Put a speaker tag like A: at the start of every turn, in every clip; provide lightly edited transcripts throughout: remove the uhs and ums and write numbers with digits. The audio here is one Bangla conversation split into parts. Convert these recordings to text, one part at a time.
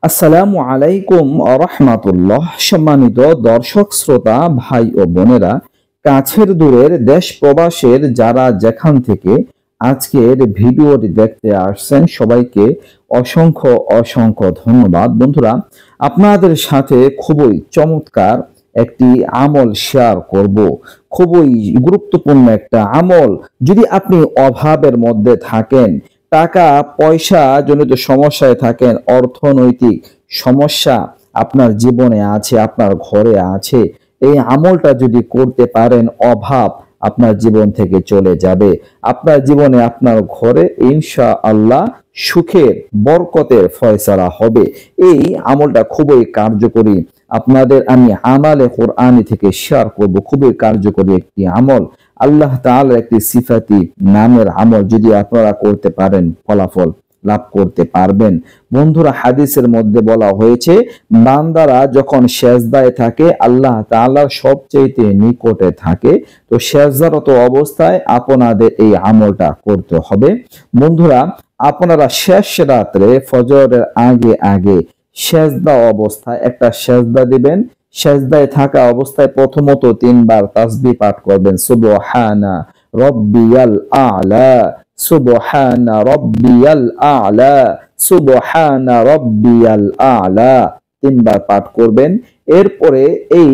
A: আসসালামু আলাইকুম রাহমাতুল্লাহ। সম্মানিত দর্শক শ্রোতা ভাই ও বোনেরা, কাছের দূরের দেশ প্রবাসের যারা যেখান থেকে আজকের ভিডিওটি দেখতে আসছেন সবাইকে অসংখ্য অসংখ্য ধন্যবাদ। বন্ধুরা, আপনাদের সাথে খুবই চমৎকার একটি আমল শেয়ার করব। খুবই গুরুত্বপূর্ণ একটা আমল। যদি আপনি অভাবের মধ্যে থাকেন, টাকা পয়সা জনিত সমস্যায় থাকেন, অর্থনৈতিক সমস্যা আপনার জীবনে আছে, আপনার ঘরে আছে, এই আমলটা যদি করতে পারেন অভাব আপনার জীবন থেকে চলে যাবে। আপনার জীবনে আপনার ঘরে ইনশাআল্লাহ সুখের বরকতের ফয়সালা হবে। এই আমলটা খুবই কার্যকরী। আপনাদের আমি আমালে কোরআনী থেকে শেয়ার করব। খুবই কার্যকরী একটি আমল, আল্লাহ তাআলার একটি সিফাতি নামের আমল। যদি আপনারা করতে পারেন ফলাফল লাভ করতে পারবেন। বন্ধুরা, হাদিসের মধ্যে বলা হয়েছে বান্দারা যখন সেজদায় থাকে আল্লাহ তাআলার সবচেয়ে নিকটে থাকে। তো সেজদারত অবস্থায় আপনাদের এই আমলটা করতে হবে। বন্ধুরা, আপনারা শেষ রাত্রে ফজরের আগে আগে সেজদা অবস্থায় একটা সেজদা দিবেন। সেজদায় থাকা অবস্থায় প্রথমত 3 বার তাসবিহ পাঠ করবেন, সুবহানা রব্বিয়াল আ'লা, সুবহানা রব্বিয়াল আ'লা, সুবহানা রব্বিয়াল আ'লা 3 বার পাঠ করবেন। এরপরে এই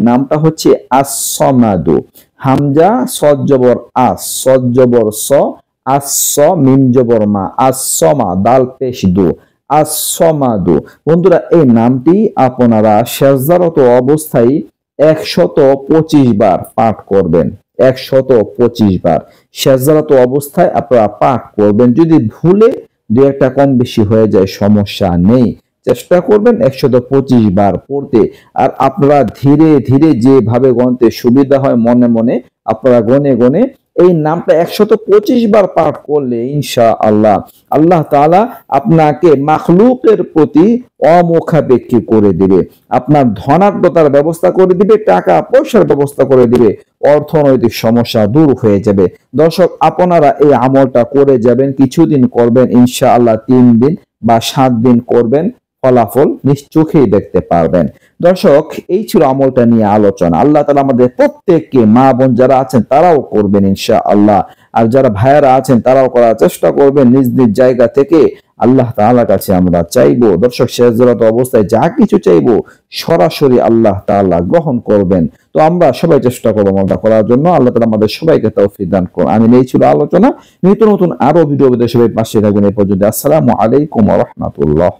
A: নামটা হচ্ছে আস-সমাদু। হামজা সদ জবর আস, সদ জবর স, আস মিম জবর মা, আস-সমা দাল পেশ দু, আস-সমাদু। বন্ধুরা, এই নামটি আপনারা সেজদারত অবস্থায় 125 বার পাঠ করবেন। 125 বার সেজদারত অবস্থায় আপনারা পাঠ করবেন। যদি ভুলে দু একটা কম বেশি হয়ে যায় সমস্যা নেই, চেষ্টা করবেন 125 বার পড়তে। আর আপনারা ধীরে ধীরে যেভাবে গণতে সুবিধা হয় মনে মনে আপনারা গনে গনে এই নামটা 125 বার পাঠ করলে ইনশাআল্লাহ আল্লাহ তাআলা আপনাকে মাখলুকের প্রতি অমুখাপেক্ষী করে দিবে। আপনার ধনাঢ্যতার ব্যবস্থা করে দিবে, টাকা পয়সার ব্যবস্থা করে দিবে, অর্থনৈতিক সমস্যা দূর হয়ে যাবে। দর্শক, আপনারা এই আমলটা করে যাবেন, কিছুদিন করবেন, ইনশাআল্লাহ 3 দিন বা 7 দিন করবেন, ফলাফল নিশ্চয়ই দেখতে পারবেন। দর্শক, এই ছিল আমলটা নিয়ে আলোচনা। আল্লাহ তাআলা আমাদের প্রত্যেককে, মা বোন যারা আছেন তারাও করবেন ইনশাআল্লাহ, আর যারা ভাইয়ারা আছেন তারাও করার চেষ্টা করবেন নিজ নিজ জায়গা থেকে। আল্লাহ তাআলার কাছে আমরা চাইবো, দর্শক, সেজদারত অবস্থায় যা কিছু চাইবো সরাসরি আল্লাহ তাআলা গ্রহণ করবেন। তো আমরা সবাই চেষ্টা করবো আমলটা করার জন্য। আল্লাহ তাআলা আমাদের সবাইকে তৌফিক দান করুন। আমি এই ছিল আলোচনা। নিত্য নতুন আরো ভিডিও সবাই পাশে থাকবেন। এই পর্যন্ত আসসালামু আলাইকুম ওয়া রাহমাতুল্লাহ।